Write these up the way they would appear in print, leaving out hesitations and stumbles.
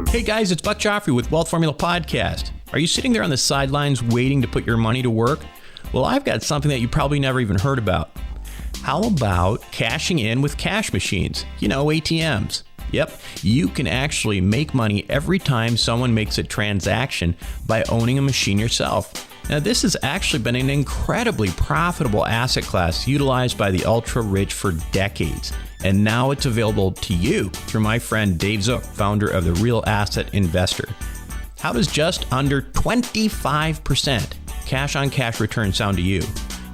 Hey guys, it's Buck Joffrey with Wealth Formula Podcast. Are you sitting there on the sidelines waiting to put your money to work? Well, I've got something that you probably never even heard about. How about cashing in with cash machines? You know, ATMs. Yep, you can actually make money every time someone makes a transaction by owning a machine yourself. Now, this has actually been an incredibly profitable asset class utilized by the ultra-rich for decades. And now it's available to you through my friend Dave Zook, founder of the Real Asset Investor. How does just under 25% cash-on-cash return sound to you?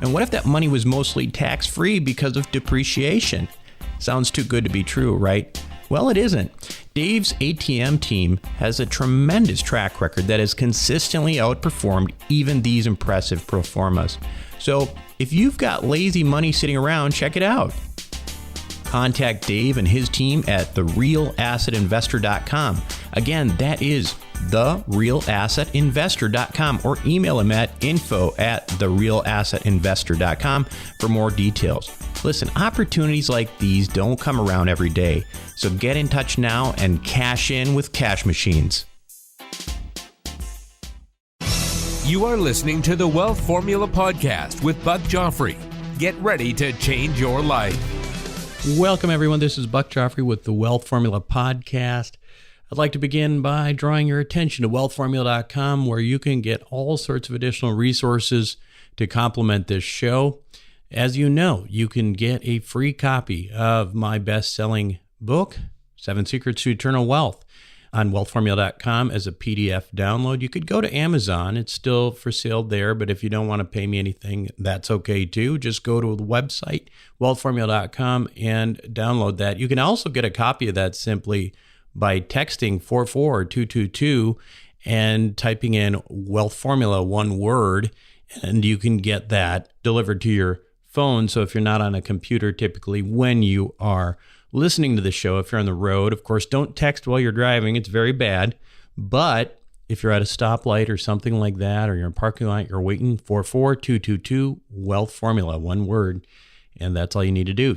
And what if that money was mostly tax-free because of depreciation? Sounds too good to be true, right? Well, it isn't. Dave's ATM team has a tremendous track record that has consistently outperformed even these impressive pro formas. So if you've got lazy money sitting around, check it out. Contact Dave and his team at therealassetinvestor.com. Again, that is therealassetinvestor.com, or email him at info@therealassetinvestor.com for more details. Listen, opportunities like these don't come around every day, so get in touch now and cash in with cash machines. You are listening to the Wealth Formula Podcast with Buck Joffrey. Get ready to change your life. Welcome, everyone. This is Buck Joffrey with the Wealth Formula Podcast. I'd like to begin by drawing your attention to wealthformula.com, where you can get all sorts of additional resources to complement this show. As you know, you can get a free copy of my best-selling book, 7 Secrets to Eternal Wealth, on wealthformula.com as a PDF download. You could go to Amazon. It's still for sale there, but if you don't want to pay me anything, that's okay too. Just go to the website, wealthformula.com, and download that. You can also get a copy of that simply by texting 44222 and typing in Wealth Formula, one word, and you can get that delivered to your phone. So if you're not on a computer, typically when you are listening to the show, if you're on the road, of course, don't text while you're driving. It's very bad. But if you're at a stoplight or something like that, or you're in a parking lot, you're waiting, 44222, Wealth Formula, one word, and that's all you need to do.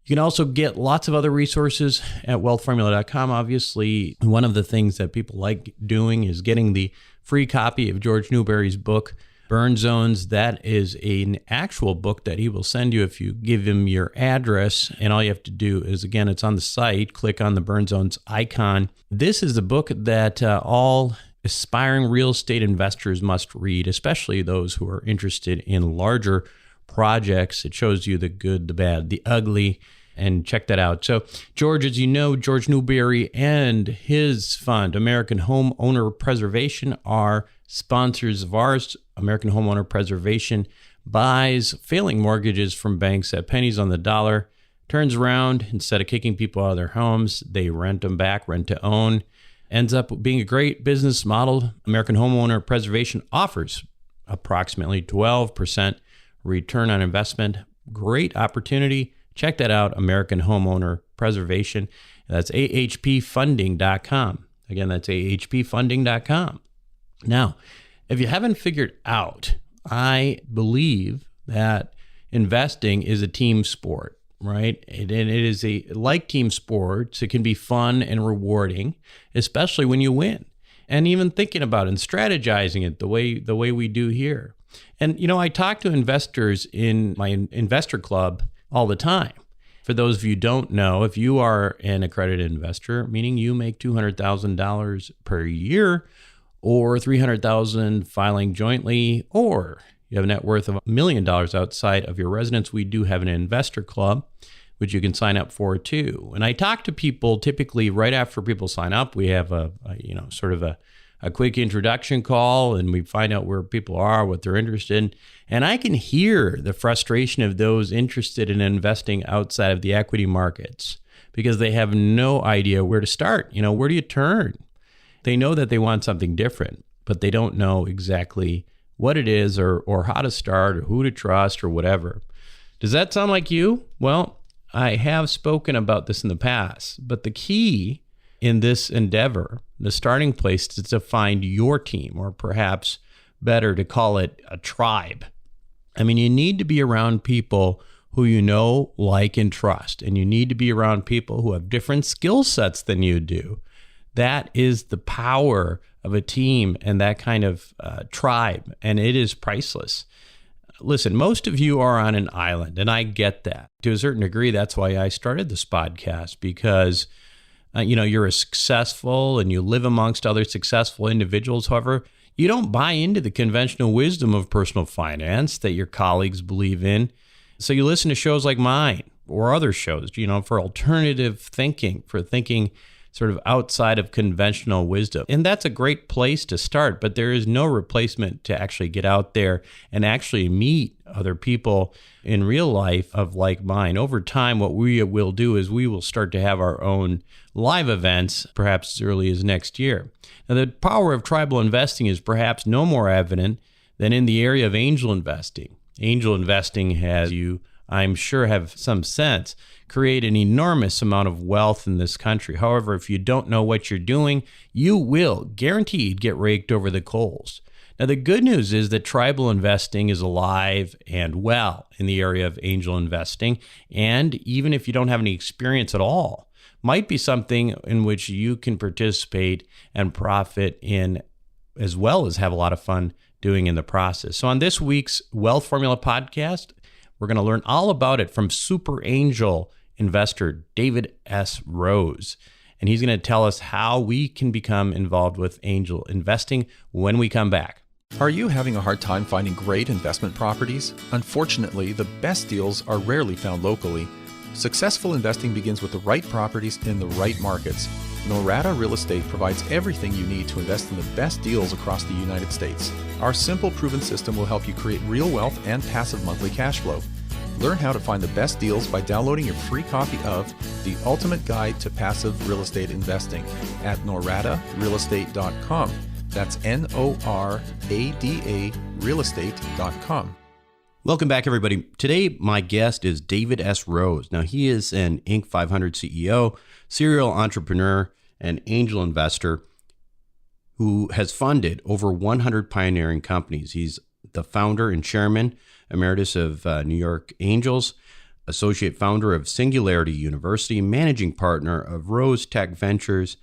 You can also get lots of other resources at wealthformula.com. Obviously, one of the things that people like doing is getting the free copy of George Newberry's book, Burn Zones. That is an actual book that he will send you if you give him your address. And all you have to do is, again, it's on the site, click on the Burn Zones icon. This is the book that all aspiring real estate investors must read, especially those who are interested in larger projects. It shows you the good, the bad, the ugly, and check that out. So George, as you know, George Newberry and his fund, American Homeowner Preservation, are sponsors of ours. American Homeowner Preservation buys failing mortgages from banks at pennies on the dollar, turns around, instead of kicking people out of their homes, they rent them back, rent to own. Ends up being a great business model. American Homeowner Preservation offers approximately 12% return on investment. Great opportunity. Check that out, American Homeowner Preservation. That's ahpfunding.com. Again, that's ahpfunding.com. Now, if you haven't figured out, I believe that investing is a team sport, right? And it is like team sports. It can be fun and rewarding, especially when you win. And even thinking about it and strategizing it the way we do here. And, you know, I talk to investors in my investor club all the time. For those of you who don't know, if you are an accredited investor, meaning you make $200,000 per year, or $300,000 filing jointly, or you have a net worth of $1 million outside of your residence, we do have an investor club, which you can sign up for too. And I talk to people typically right after people sign up. We have a quick introduction call, and we find out where people are, what they're interested in. And I can hear the frustration of those interested in investing outside of the equity markets because they have no idea where to start. You know, where do you turn? They know that they want something different, but they don't know exactly what it is or how to start or who to trust or whatever. Does that sound like you? Well, I have spoken about this in the past, but the key in this endeavor, the starting place, is to find your team, or perhaps better to call it a tribe. I mean, you need to be around people who you know, like, and trust, and you need to be around people who have different skill sets than you do. That is the power of a team and that kind of tribe, and it is priceless. Listen, most of you are on an island, and I get that. To a certain degree, that's why I started this podcast, because you're successful and you live amongst other successful individuals. However, you don't buy into the conventional wisdom of personal finance that your colleagues believe in. So you listen to shows like mine or other shows, for alternative thinking, for thinking sort of outside of conventional wisdom. And that's a great place to start, but there is no replacement to actually get out there and actually meet other people in real life of like mind. Over time, what we will do is we will start to have our own live events, perhaps as early as next year. Now, the power of tribal investing is perhaps no more evident than in the area of angel investing. Angel investing has, I'm sure, have some sense, create an enormous amount of wealth in this country. However, if you don't know what you're doing, you will guaranteed get raked over the coals. Now, the good news is that tribal investing is alive and well in the area of angel investing. And even if you don't have any experience at all, might be something in which you can participate and profit in, as well as have a lot of fun doing in the process. So on this week's Wealth Formula podcast, we're going to learn all about it from super angel investor David S. Rose. And he's going to tell us how we can become involved with angel investing when we come back. Are you having a hard time finding great investment properties? Unfortunately, the best deals are rarely found locally. Successful investing begins with the right properties in the right markets. Norada Real Estate provides everything you need to invest in the best deals across the United States. Our simple, proven system will help you create real wealth and passive monthly cash flow. Learn how to find the best deals by downloading your free copy of The Ultimate Guide to Passive Real Estate Investing at noradarealestate.com. That's NORADA realestate.com. Welcome back, everybody. Today, my guest is David S. Rose. Now, he is an Inc. 500 CEO, serial entrepreneur, and angel investor who has funded over 100 pioneering companies. He's the founder and chairman emeritus of New York Angels, associate founder of Singularity University, managing partner of Rose Tech Ventures,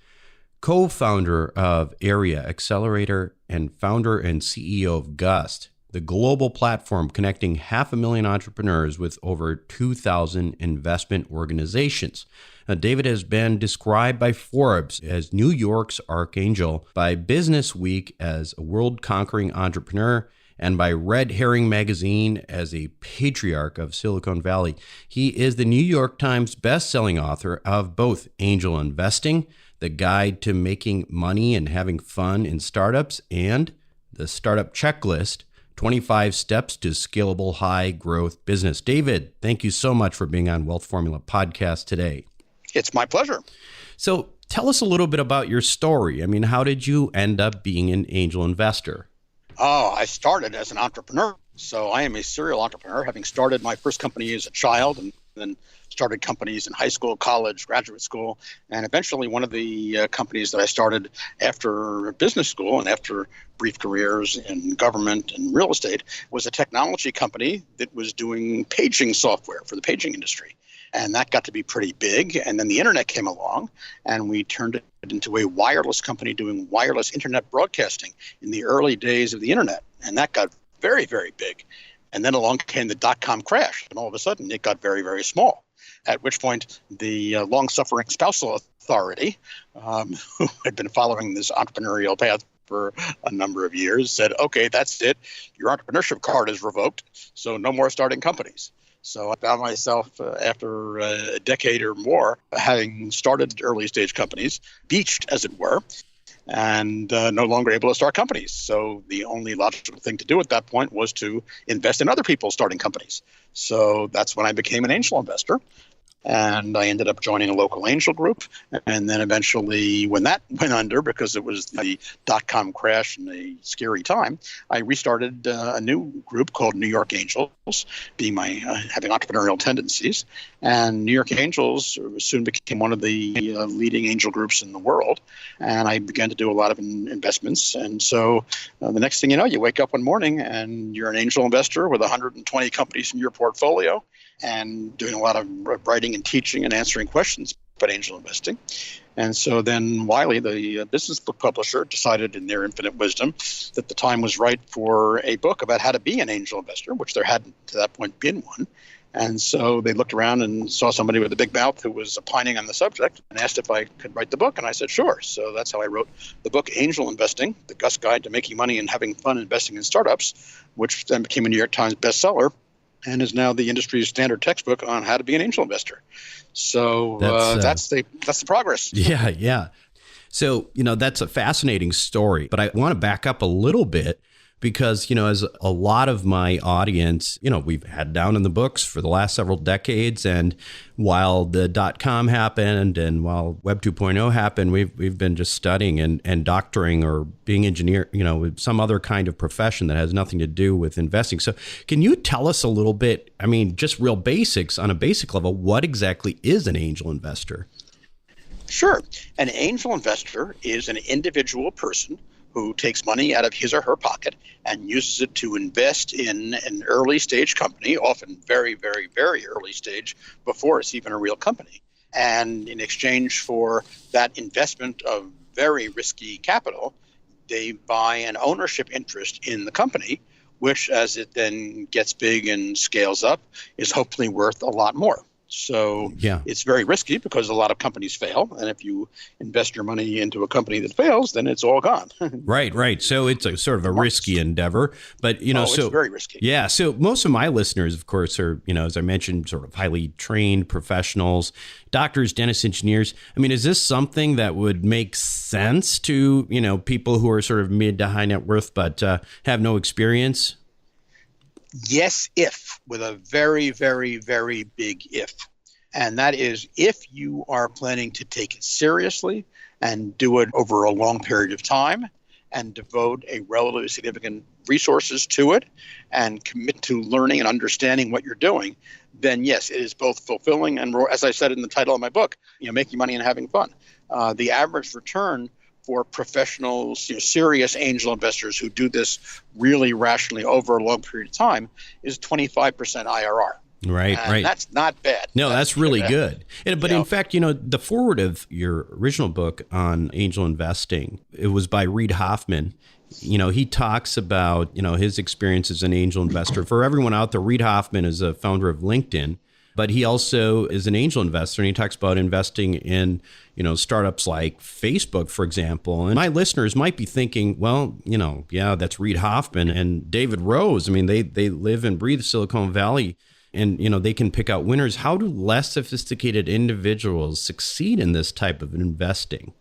co-founder of Area Accelerator, and founder and CEO of Gust, the global platform connecting 500,000 entrepreneurs with over 2,000 investment organizations. Now, David has been described by Forbes as New York's Archangel, by Business Week as a world-conquering entrepreneur, and by Red Herring Magazine as a patriarch of Silicon Valley. He is the New York Times best-selling author of both Angel Investing, The Guide to Making Money and Having Fun in Startups, and The Startup Checklist, 25 Steps to Scalable High Growth Business. David, thank you so much for being on Wealth Formula Podcast today. It's my pleasure. So tell us a little bit about your story. I mean, how did you end up being an angel investor? Oh, I started as an entrepreneur. So I am a serial entrepreneur, having started my first company as a child and then started companies in high school, college, graduate school, and eventually one of the companies that I started after business school and after brief careers in government and real estate was a technology company that was doing paging software for the paging industry. And that got to be pretty big. And then the internet came along and we turned it into a wireless company doing wireless internet broadcasting in the early days of the internet. And that got very, very big. And then along came the dot-com crash. And all of a sudden it got very, very small. At which point the long-suffering spousal authority, who had been following this entrepreneurial path for a number of years, said, okay, that's it. Your entrepreneurship card is revoked. So no more starting companies. So I found myself, after a decade or more, having started early stage companies, beached, as it were, and no longer able to start companies. So the only logical thing to do at that point was to invest in other people starting companies. So that's when I became an angel investor. And I ended up joining a local angel group. And then eventually, when that went under, because it was the dot-com crash and a scary time, I restarted a new group called New York Angels, being my having entrepreneurial tendencies. And New York Angels soon became one of the leading angel groups in the world. And I began to do a lot of investments. And so the next thing you know, you wake up one morning and you're an angel investor with 120 companies in your portfolio. and doing a lot of writing and teaching and answering questions about angel investing. And so then Wiley, the business book publisher, decided in their infinite wisdom that the time was right for a book about how to be an angel investor, which there hadn't to that point been one. And so they looked around and saw somebody with a big mouth who was opining on the subject and asked if I could write the book. And I said, sure. So that's how I wrote the book, Angel Investing, The Gus Guide to Making Money and Having Fun Investing in Startups, which then became a New York Times bestseller and is now the industry's standard textbook on how to be an angel investor. So that's the progress. Yeah. So, that's a fascinating story, but I want to back up a little bit because, as a lot of my audience, we've had down in the books for the last several decades. And while the .com happened and while Web 2.0 happened, we've been just studying and doctoring or being engineer, with some other kind of profession that has nothing to do with investing. So can you tell us a little bit, just real basics on a basic level, what exactly is an angel investor? Sure. An angel investor is an individual person who takes money out of his or her pocket and uses it to invest in an early stage company, often very, very, very early stage, before it's even a real company. And in exchange for that investment of very risky capital, they buy an ownership interest in the company, which as it then gets big and scales up is hopefully worth a lot more. So It's very risky because a lot of companies fail. And if you invest your money into a company that fails, then it's all gone. Right. So it's a sort of a risky endeavor. But, it's very risky. Yeah. So most of my listeners, of course, are, as I mentioned, sort of highly trained professionals, doctors, dentists, engineers. Is this something that would make sense to, people who are sort of mid to high net worth but have no experience? Yes, with a very, very, very big if. And that is if you are planning to take it seriously and do it over a long period of time and devote a relatively significant resources to it and commit to learning and understanding what you're doing, then yes, it is both fulfilling and, as I said in the title of my book, making money and having fun. The average return for professionals, serious angel investors who do this really rationally over a long period of time is 25% IRR. Right. That's not bad. No, that's really good. But in fact, the foreword of your original book on angel investing, it was by Reid Hoffman. He talks about, his experience as an angel investor. For everyone out there, Reid Hoffman is a founder of LinkedIn. But he also is an angel investor, and he talks about investing in, startups like Facebook, for example. And my listeners might be thinking, well, that's Reid Hoffman and David Rose. They live and breathe Silicon Valley, and, they can pick out winners. How do less sophisticated individuals succeed in this type of investing?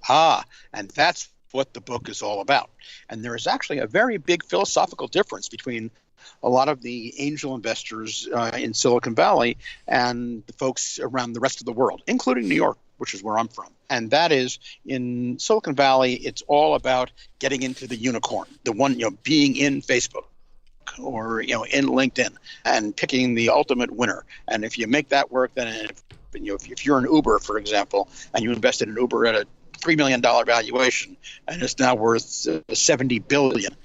And that's what the book is all about. And there is actually a very big philosophical difference between a lot of the angel investors in Silicon Valley and the folks around the rest of the world, including New York, which is where I'm from. And that is, in Silicon Valley, it's all about getting into the unicorn, the one, being in Facebook or, in LinkedIn and picking the ultimate winner. And if you make that work, then if you're an Uber, for example, and you invested in Uber at a $3 million valuation and it's now worth $70 billion,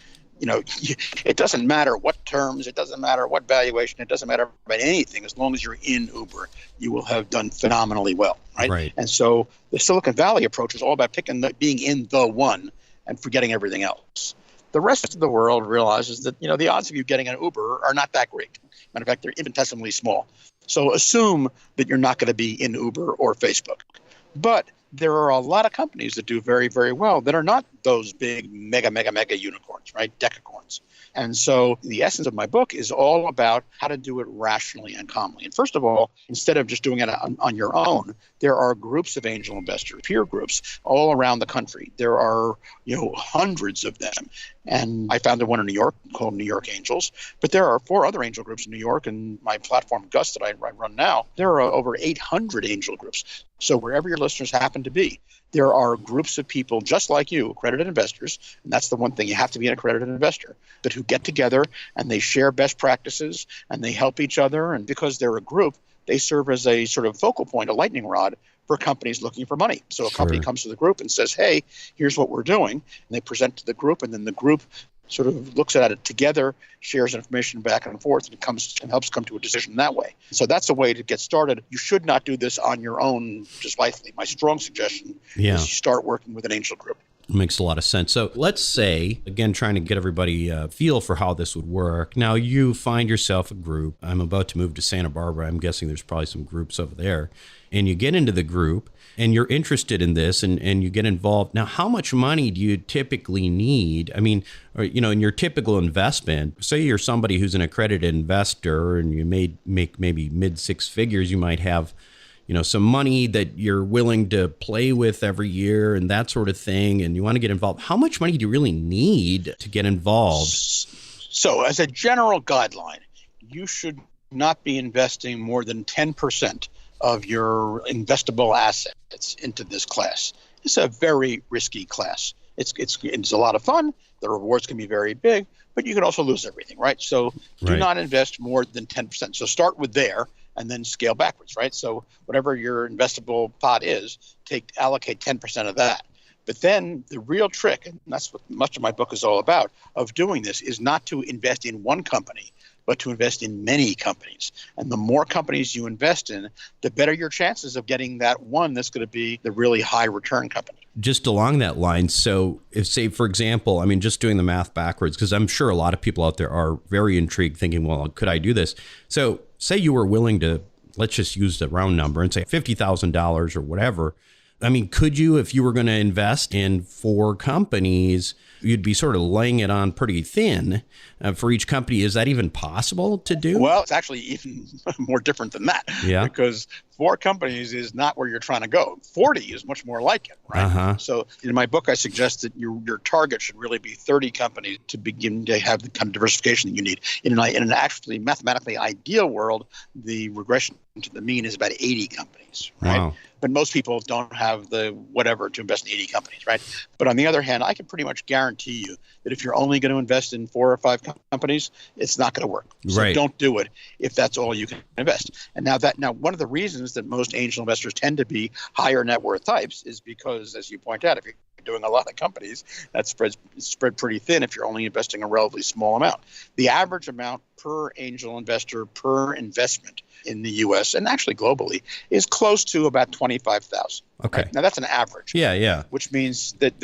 it doesn't matter what terms, it doesn't matter what valuation, it doesn't matter about anything. As long as you're in Uber, you will have done phenomenally well, right? And so the Silicon Valley approach is all about being in the one and forgetting everything else. The rest of the world realizes that, the odds of you getting an Uber are not that great. Matter of fact, they're infinitesimally small. So assume that you're not going to be in Uber or Facebook. But there are a lot of companies that do very, very well that are not those big mega unicorns, right? Decacorns. And so the essence of my book is all about how to do it rationally and calmly. And first of all, instead of just doing it on your own, there are groups of angel investors, peer groups all around the country. There are, hundreds of them. And I founded one in New York called New York Angels. But there are 4 other angel groups in New York, and my platform, Gus, that I run now, there are over 800 angel groups. So wherever your listeners happen to be, there are groups of people just like you, accredited investors, and that's the one thing, you have to be an accredited investor, but who get together and they share best practices and they help each other. And because they're a group, they serve as a sort of focal point, a lightning rod for companies looking for money. So a company comes to the group and says, hey, here's what we're doing. And they present to the group, and then the group sort of looks at it together, shares information back and forth, and comes and helps come to a decision that way. So that's a way to get started. You should not do this on your own just lightly. My strong suggestion is you start working with an angel group. Makes a lot of sense. So let's say, again, trying to get everybody a feel for how this would work. Now you find yourself a group. I'm about to move to Santa Barbara. I'm guessing there's probably some groups over there. And you get into the group and you're interested in this and you get involved. Now, how much money do you typically need? I mean, in your typical investment, say you're somebody who's an accredited investor and you make maybe mid six figures, you might have some money that you're willing to play with every year and that sort of thing, and you want to get involved. How much money do you really need to get involved? So as a general guideline, you should not be investing more than 10% of your investable assets into this class. It's a very risky class. It's a lot of fun. The rewards can be very big, but you can also lose everything, right? So do not invest more than 10%. So start with there and then scale backwards, right? So whatever your investable pot is, allocate 10% of that. But then the real trick, and that's what much of my book is all about, of doing this is not to invest in one company, but to invest in many companies. And the more companies you invest in, the better your chances of getting that one that's going to be the really high return company. Just along that line, so if, say, for example, just doing the math backwards, because I'm sure a lot of people out there are very intrigued thinking, well, could I do this? So say you were willing to, let's just use the round number and say $50,000 or whatever. Could you, if you were going to invest in 4 companies, you'd be sort of laying it on pretty thin for each company. Is that even possible to do? Well, it's actually even more different than that. Yeah. Because 4 companies is not where you're trying to go. 40 is much more like it, right? Uh-huh. So in my book, I suggest that your target should really be 30 companies to begin to have the kind of diversification that you need. In an actually mathematically ideal world, the regression to the mean is about 80 companies, right? Wow. But most people don't have the whatever to invest in 80 companies, right? But on the other hand, I can pretty much guarantee you that if you're only going to invest in 4 or 5 companies, it's not going to work. So don't do it if that's all you can invest. And now one of the reasons that most angel investors tend to be higher net worth types is because, as you point out, if you're doing a lot of companies, that spread pretty thin if you're only investing a relatively small amount. The average amount per angel investor per investment in the U.S. and actually globally is close to about $25,000. Okay. Right? Now that's an average. Yeah. Which means that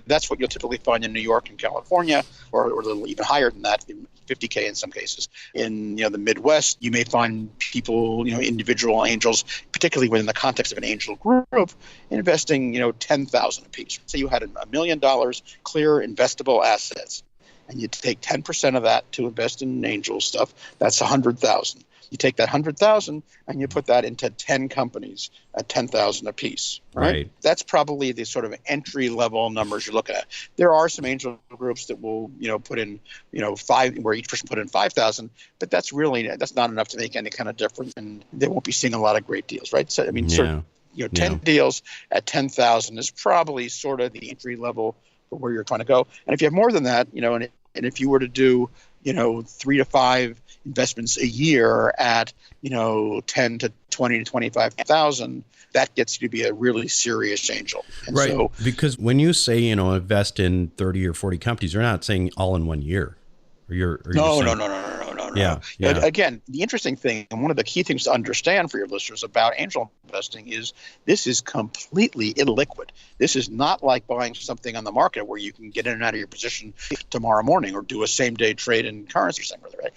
that's what you'll typically find in New York and California, or a little even higher than that, 50K in some cases. In the Midwest, you may find people, individual angels, particularly within the context of an angel group, investing $10,000 apiece. So you had $1 million clear investable assets, and you take 10% of that to invest in angel stuff. That's $100,000. You take that $100,000 and you put that into 10 companies at $10,000 apiece. Right. That's probably the sort of entry level numbers you're looking at. There are some angel groups that will, put in, 5, where each person put in 5,000, but that's not enough to make any kind of difference, and they won't be seeing a lot of great deals, right? So 10 deals at 10,000 is probably sort of the entry level for where you're trying to go. And if you have more than that, and if you were to do 3 to 5 investments a year at 10 to 20 to 25,000, that gets you to be a really serious angel. And right. So, because when you say invest in 30 or 40 companies, you're not saying all in one year. No. Yeah. Again, the interesting thing, and one of the key things to understand for your listeners about angel investing is this is completely illiquid. This is not like buying something on the market where you can get in and out of your position tomorrow morning or do a same-day trade in currency or something, right?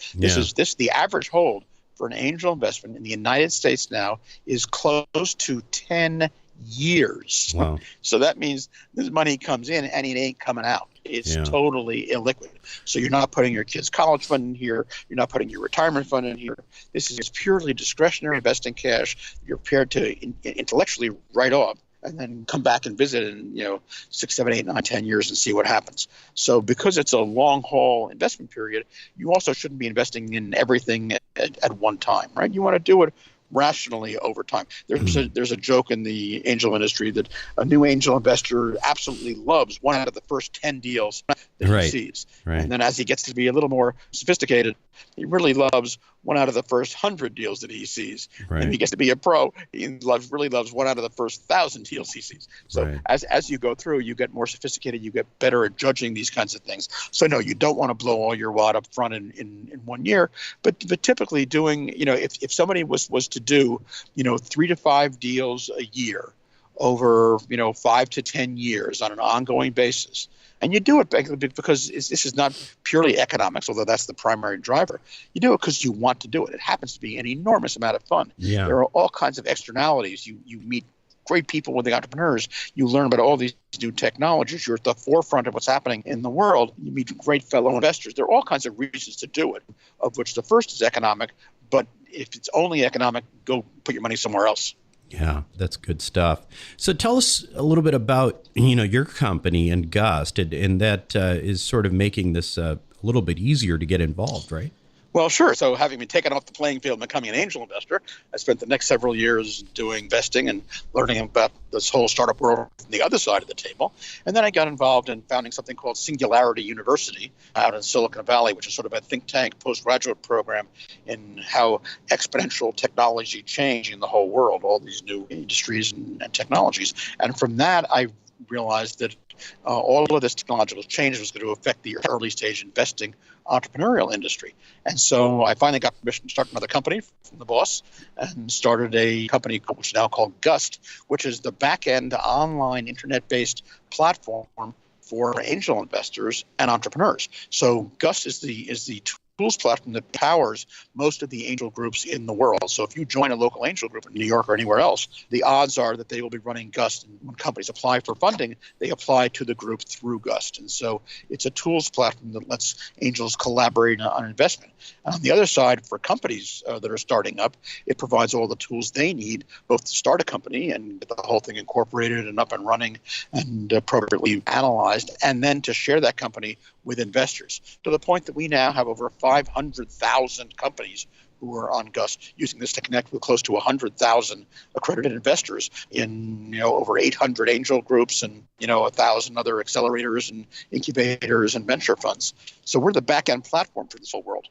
The average hold for an angel investment in the United States now is close to 10 years. Wow. So that means this money comes in and it ain't coming out. It's totally illiquid. So you're not putting your kid's college fund in here. You're not putting your retirement fund in here. This is purely discretionary investing cash. You're prepared to intellectually write off and then come back and visit in 6, 7, 8, 9, 10 years and see what happens. So because it's a long haul investment period, you also shouldn't be investing in everything at one time, right? You want to do it rationally over time. There's a joke in the angel industry that a new angel investor absolutely loves 1 out of the first 10 deals that he sees. Right. And then as he gets to be a little more sophisticated, he really loves one out of the first 100 deals that he sees. Right. And he gets to be a pro. He really loves one out of the first 1,000 deals he sees. So Right. as you go through, you get more sophisticated, you get better at judging these kinds of things. So no, you don't want to blow all your wad up front in 1 year, but typically doing, if somebody was to do, 3 to 5 deals a year over, 5 to 10 years on an ongoing basis. And you do it because this is not purely economics, although that's the primary driver. You do it because you want to do it. It happens to be an enormous amount of fun. Yeah. There are all kinds of externalities. You meet great people with the entrepreneurs. You learn about all these new technologies. You're at the forefront of what's happening in the world. You meet great fellow investors. There are all kinds of reasons to do it, of which the first is economic. But if it's only economic, go put your money somewhere else. Yeah, that's good stuff. So tell us a little bit about, your company and Gust, and that is sort of making this a little bit easier to get involved, right? Well, sure. So having been taken off the playing field and becoming an angel investor, I spent the next several years doing investing and learning about this whole startup world from the other side of the table. And then I got involved in founding something called Singularity University out in Silicon Valley, which is sort of a think tank postgraduate program in how exponential technology changing the whole world, all these new industries and technologies. And from that, I realized that all of this technological change was going to affect the early stage investing entrepreneurial industry. And so I finally got permission to start another company from the boss and started a company which is now called Gust, which is the back-end online internet-based platform for angel investors and entrepreneurs. So Gust is the tools platform that powers most of the angel groups in the world. So if you join a local angel group in New York or anywhere else, the odds are that they will be running Gust. And when companies apply for funding, they apply to the group through Gust. And so it's a tools platform that lets angels collaborate on investment. And on the other side, for companies that are starting up, it provides all the tools they need, both to start a company and get the whole thing incorporated and up and running and appropriately analyzed, and then to share that company with investors, to the point that we now have over 500,000 companies who are on Gust, using this to connect with close to 100,000 accredited investors in over 800 angel groups and 1,000 other accelerators and incubators and venture funds. So we're the back-end platform for this whole world.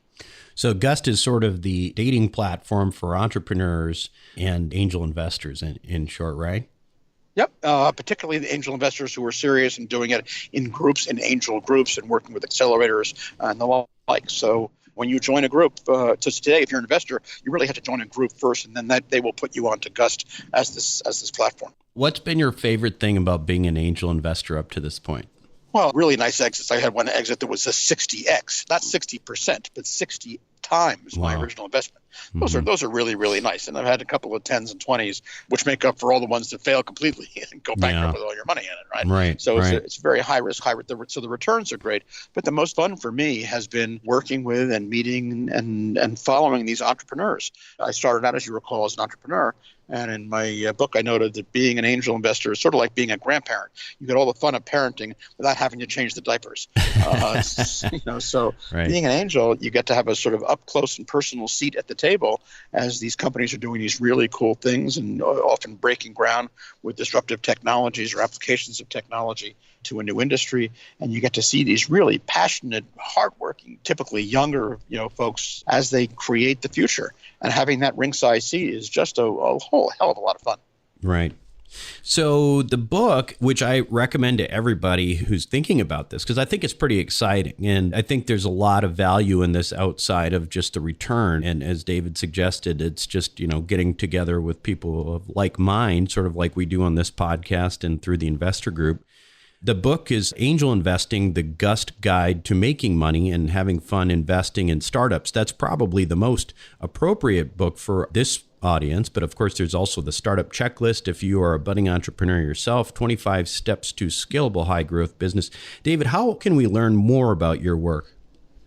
So Gust is sort of the dating platform for entrepreneurs and angel investors in short, right? Yep, particularly the angel investors who are serious and doing it in groups, in angel groups, and working with accelerators and the like. So when you join a group, today, if you're an investor, you really have to join a group first, and then they will put you onto Gust as this platform. What's been your favorite thing about being an angel investor up to this point? Well, really nice exits. I had one exit that was a 60x, not 60%, but 60 times my original investment. Those are really, really nice. And I've had a couple of 10s and 20s, which make up for all the ones that fail completely and go bankrupt with all your money in it, right? Right. So it's very high risk, so the returns are great. But the most fun for me has been working with and meeting and following these entrepreneurs. I started out, as you recall, as an entrepreneur. And in my book, I noted that being an angel investor is sort of like being a grandparent. You get all the fun of parenting without having to change the diapers. So Right. Being an angel, you get to have a sort of up close and personal seat at the table as these companies are doing these really cool things and often breaking ground with disruptive technologies or applications of technology to a new industry. And you get to see these really passionate, hardworking, typically younger, folks as they create the future. And having that ringside seat is just a whole hell of a lot of fun. Right. So the book, which I recommend to everybody who's thinking about this, because I think it's pretty exciting. And I think there's a lot of value in this outside of just the return. And as David suggested, it's just, getting together with people of like mind, sort of like we do on this podcast and through the investor group. The book is Angel Investing, the Gust Guide to Making Money and Having Fun Investing in Startups. That's probably the most appropriate book for this audience. But of course, there's also the Startup Checklist. If you are a budding entrepreneur yourself, 25 steps to scalable high growth business. David, how can we learn more about your work?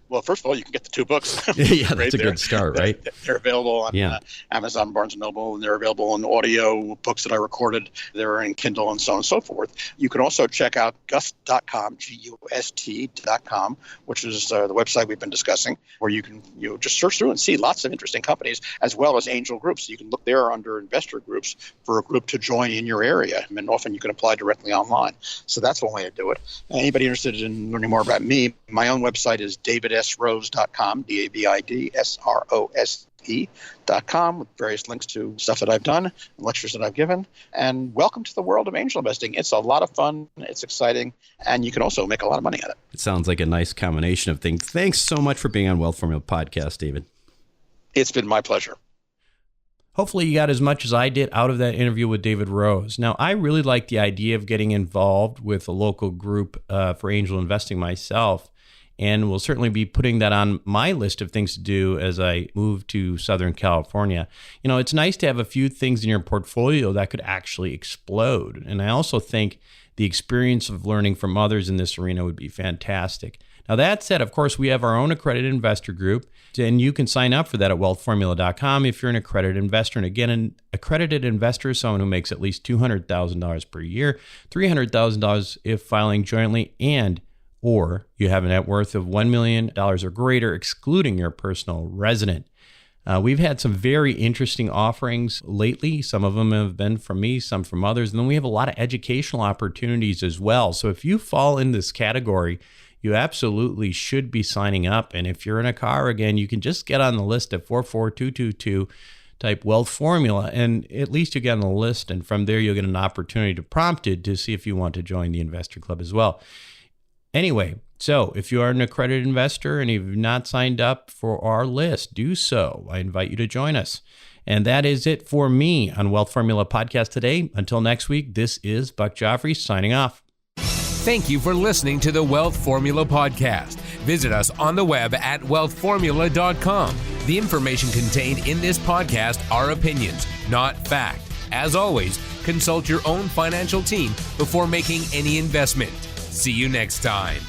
Well, first of all, you can get the two books. Yeah, that's a good start, right? They're available on Amazon, Barnes & Noble, and they're available in audio books that I recorded. They're in Kindle and so on and so forth. You can also check out gust.com, GUST.com, which is the website we've been discussing, where you can just search through and see lots of interesting companies, as well as angel groups. You can look there under investor groups for a group to join in your area. And often you can apply directly online. So that's one way to do it. Anybody interested in learning more about me, my own website is davidspb.com. davidSrose.com, DAVIDSROSE.com, with various links to stuff that I've done and lectures that I've given. And welcome to the world of angel investing. It's a lot of fun. It's exciting. And you can also make a lot of money at it. It sounds like a nice combination of things. Thanks so much for being on Wealth Formula Podcast, David. It's been my pleasure. Hopefully you got as much as I did out of that interview with David Rose. Now, I really like the idea of getting involved with a local group for angel investing myself, and will certainly be putting that on my list of things to do as I move to Southern California. You know, it's nice to have a few things in your portfolio that could actually explode. And I also think the experience of learning from others in this arena would be fantastic. Now, that said, of course, we have our own accredited investor group, and you can sign up for that at wealthformula.com if you're an accredited investor. And again, an accredited investor is someone who makes at least $200,000 per year, $300,000 if filing jointly, or you have a net worth of $1 million or greater, excluding your personal resident. We've had some very interesting offerings lately. Some of them have been from me, some from others. And then we have a lot of educational opportunities as well. So if you fall in this category, you absolutely should be signing up. And if you're in a car, again, you can just get on the list at 44222, type Wealth Formula, and at least you get on the list. And from there, you'll get an opportunity to prompted to see if you want to join the investor club as well. Anyway, so if you are an accredited investor and you've not signed up for our list, do so. I invite you to join us. And that is it for me on Wealth Formula Podcast today. Until next week, this is Buck Joffrey signing off. Thank you for listening to the Wealth Formula Podcast. Visit us on the web at wealthformula.com. The information contained in this podcast are opinions, not fact. As always, consult your own financial team before making any investment. See you next time.